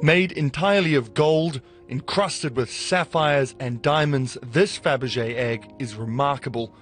Made entirely of gold, encrusted with sapphires and diamonds, this Fabergé egg is remarkable,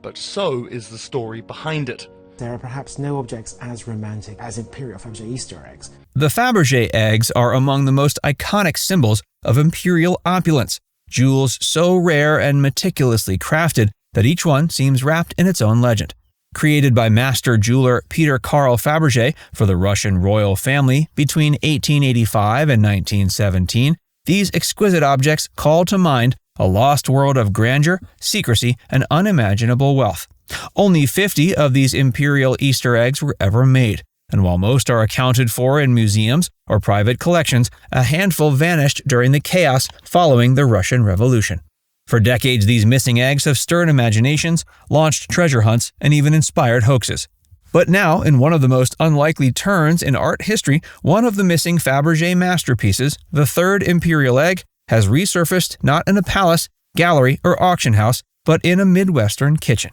but so is the story behind it. There are perhaps no objects as romantic as Imperial Fabergé Easter eggs. The Fabergé eggs are among the most iconic symbols of imperial opulence, jewels so rare and meticulously crafted that each one seems wrapped in its own legend. Created by master jeweler Peter Carl Fabergé for the Russian royal family between 1885 and 1917, these exquisite objects call to mind a lost world of grandeur, secrecy, and unimaginable wealth. Only 50 of these imperial Easter eggs were ever made, and while most are accounted for in museums or private collections, a handful vanished during the chaos following the Russian Revolution. For decades, these missing eggs have stirred imaginations, launched treasure hunts, and even inspired hoaxes. But now, in one of the most unlikely turns in art history, one of the missing Fabergé masterpieces, the Third Imperial Egg, has resurfaced not in a palace, gallery, or auction house, but in a Midwestern kitchen.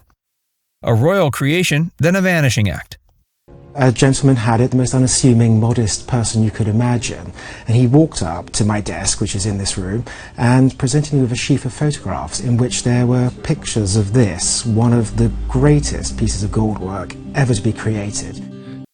A royal creation, then a vanishing act. A gentleman had it, the most unassuming, modest person you could imagine, and he walked up to my desk, which is in this room, and presented me with a sheaf of photographs in which there were pictures of this, one of the greatest pieces of gold work ever to be created.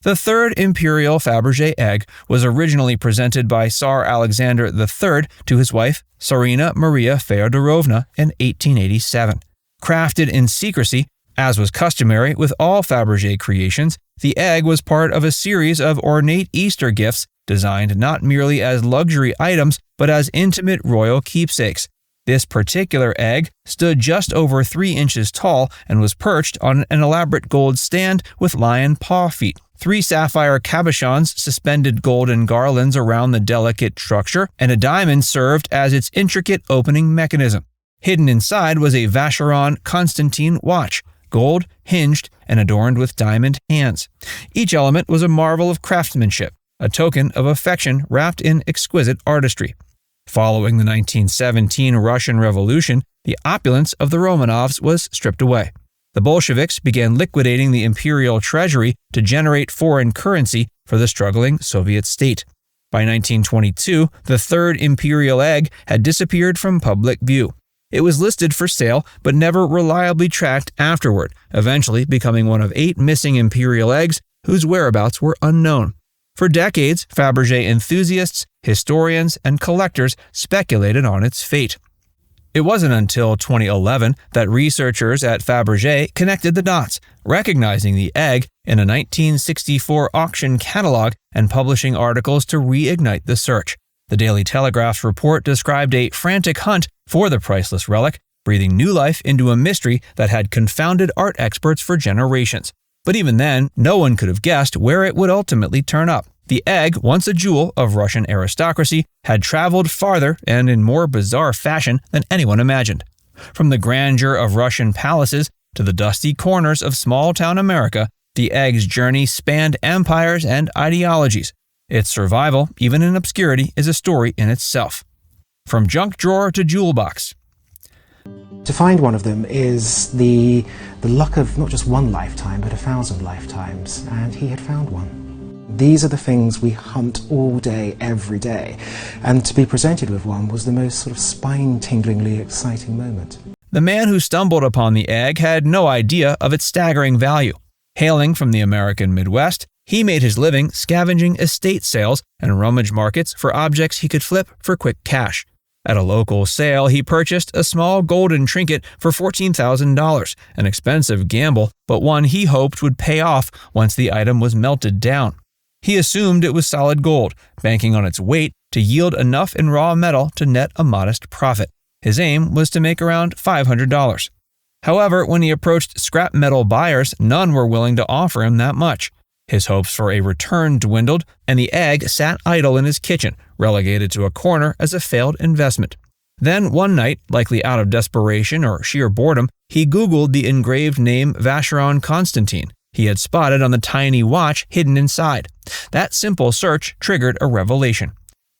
The Third Imperial Fabergé Egg was originally presented by Tsar Alexander III to his wife, Tsarina Maria Feodorovna, in 1887. Crafted in secrecy, as was customary with all Fabergé creations, the egg was part of a series of ornate Easter gifts designed not merely as luxury items, but as intimate royal keepsakes. This particular egg stood just over 3 inches tall and was perched on an elaborate gold stand with lion paw feet. 3 sapphire cabochons suspended golden garlands around the delicate structure, and a diamond served as its intricate opening mechanism. Hidden inside was a Vacheron Constantin watch, gold, hinged, and adorned with diamond hands. Each element was a marvel of craftsmanship, a token of affection wrapped in exquisite artistry. Following the 1917 Russian Revolution, the opulence of the Romanovs was stripped away. The Bolsheviks began liquidating the imperial treasury to generate foreign currency for the struggling Soviet state. By 1922, the Third Imperial Egg had disappeared from public view. It was listed for sale, but never reliably tracked afterward, eventually becoming one of 8 missing imperial eggs whose whereabouts were unknown. For decades, Fabergé enthusiasts, historians, and collectors speculated on its fate. It wasn't until 2011 that researchers at Fabergé connected the dots, recognizing the egg in a 1964 auction catalog and publishing articles to reignite the search. The Daily Telegraph's report described a frantic hunt for the priceless relic, breathing new life into a mystery that had confounded art experts for generations. But even then, no one could have guessed where it would ultimately turn up. The egg, once a jewel of Russian aristocracy, had traveled farther and in more bizarre fashion than anyone imagined. From the grandeur of Russian palaces to the dusty corners of small-town America, the egg's journey spanned empires and ideologies. Its survival, even in obscurity, is a story in itself. From junk drawer to jewel box. To find one of them is the luck of not just one lifetime, but 1,000 lifetimes, and he had found one. These are the things we hunt all day, every day, and to be presented with one was the most sort of spine-tinglingly exciting moment. The man who stumbled upon the egg had no idea of its staggering value. Hailing from the American Midwest, he made his living scavenging estate sales and rummage markets for objects he could flip for quick cash. At a local sale, he purchased a small golden trinket for $14,000, an expensive gamble, but one he hoped would pay off once the item was melted down. He assumed it was solid gold, banking on its weight to yield enough in raw metal to net a modest profit. His aim was to make around $500. However, when he approached scrap metal buyers, none were willing to offer him that much. His hopes for a return dwindled, and the egg sat idle in his kitchen, relegated to a corner as a failed investment. Then one night, likely out of desperation or sheer boredom, he Googled the engraved name Vacheron Constantin he had spotted on the tiny watch hidden inside. That simple search triggered a revelation.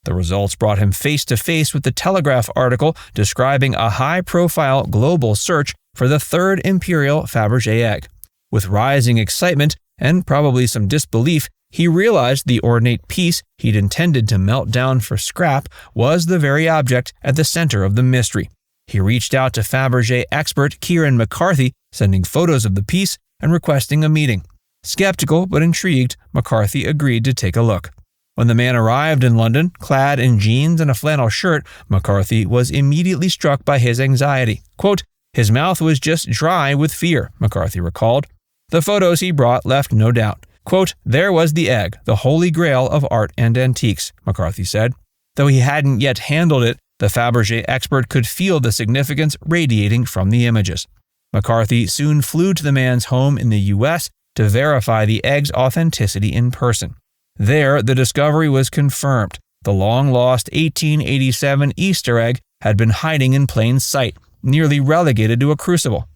The results brought him face to face with the Telegraph article describing a high-profile global search for the Third Imperial Fabergé Egg. With rising excitement, and probably some disbelief, He realized the ornate piece he'd intended to melt down for scrap was the very object at the center of the mystery. He reached out to Fabergé expert Kieran McCarthy, sending photos of the piece and requesting a meeting. Skeptical but intrigued, McCarthy agreed to take a look. When the man arrived in London, clad in jeans and a flannel shirt, McCarthy was immediately struck by his anxiety. Quote, "His mouth was just dry with fear," McCarthy recalled. The photos he brought left no doubt. Quote, "There was the egg, the holy grail of art and antiques," McCarthy said. Though he hadn't yet handled it, the Fabergé expert could feel the significance radiating from the images. McCarthy soon flew to the man's home in the U.S. to verify the egg's authenticity in person. There, the discovery was confirmed. The long-lost 1887 Easter egg had been hiding in plain sight, nearly relegated to a crucible.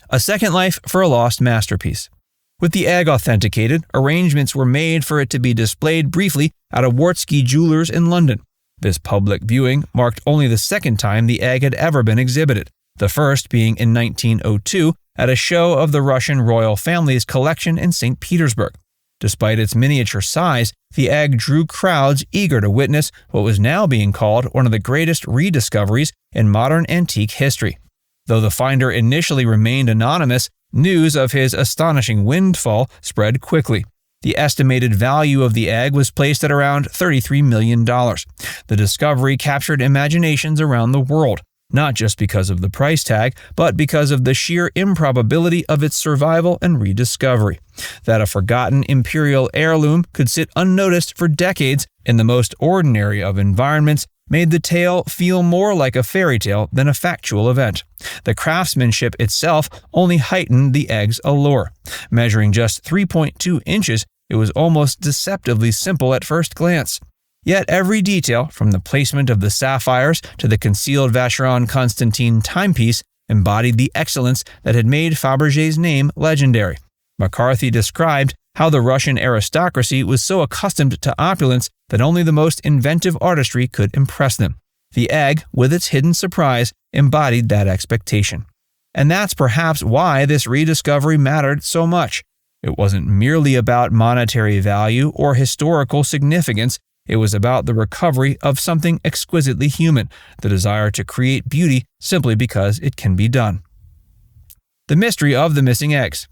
A second life for a lost masterpiece. With the egg authenticated, arrangements were made for it to be displayed briefly at a Wartski Jewelers in London. This public viewing marked only the second time the egg had ever been exhibited, the first being in 1902 at a show of the Russian royal family's collection in St. Petersburg. Despite its miniature size, the egg drew crowds eager to witness what was now being called one of the greatest rediscoveries in modern antique history. Though the finder initially remained anonymous, news of his astonishing windfall spread quickly. The estimated value of the egg was placed at around $33 million. The discovery captured imaginations around the world, not just because of the price tag, but because of the sheer improbability of its survival and rediscovery. That a forgotten imperial heirloom could sit unnoticed for decades in the most ordinary of environments made the tale feel more like a fairy tale than a factual event. The craftsmanship itself only heightened the egg's allure. Measuring just 3.2 inches, it was almost deceptively simple at first glance. Yet every detail, from the placement of the sapphires to the concealed Vacheron Constantin timepiece, embodied the excellence that had made Fabergé's name legendary. McCarthy described how the Russian aristocracy was so accustomed to opulence that only the most inventive artistry could impress them. The egg, with its hidden surprise, embodied that expectation. And that's perhaps why this rediscovery mattered so much. It wasn't merely about monetary value or historical significance. It was about the recovery of something exquisitely human, the desire to create beauty simply because it can be done. The mystery of the missing eggs.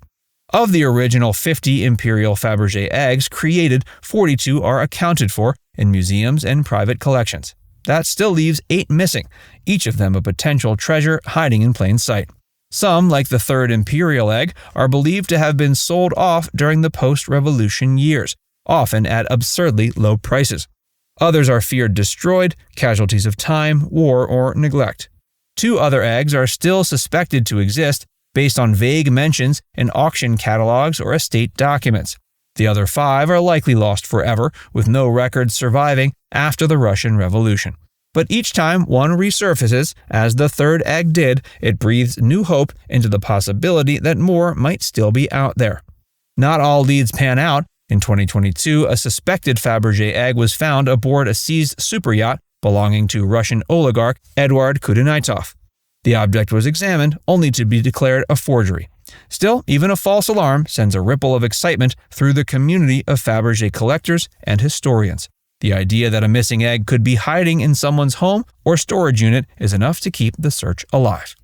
Of the original 50 Imperial Fabergé eggs created, 42 are accounted for in museums and private collections. That still leaves 8 missing, each of them a potential treasure hiding in plain sight. Some, like the Third Imperial Egg, are believed to have been sold off during the post-revolution years, often at absurdly low prices. Others are feared destroyed, casualties of time, war, or neglect. 2 other eggs are still suspected to exist, based on vague mentions in auction catalogs or estate documents. The other 5 are likely lost forever, with no records surviving after the Russian Revolution. But each time one resurfaces, as the third egg did, it breathes new hope into the possibility that more might still be out there. Not all leads pan out. In 2022, a suspected Fabergé egg was found aboard a seized superyacht belonging to Russian oligarch Eduard Kudenitov. The object was examined, only to be declared a forgery. Still, even a false alarm sends a ripple of excitement through the community of Fabergé collectors and historians. The idea that a missing egg could be hiding in someone's home or storage unit is enough to keep the search alive.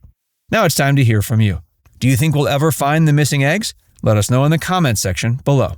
Now it's time to hear from you. Do you think we'll ever find the missing eggs? Let us know in the comments section below.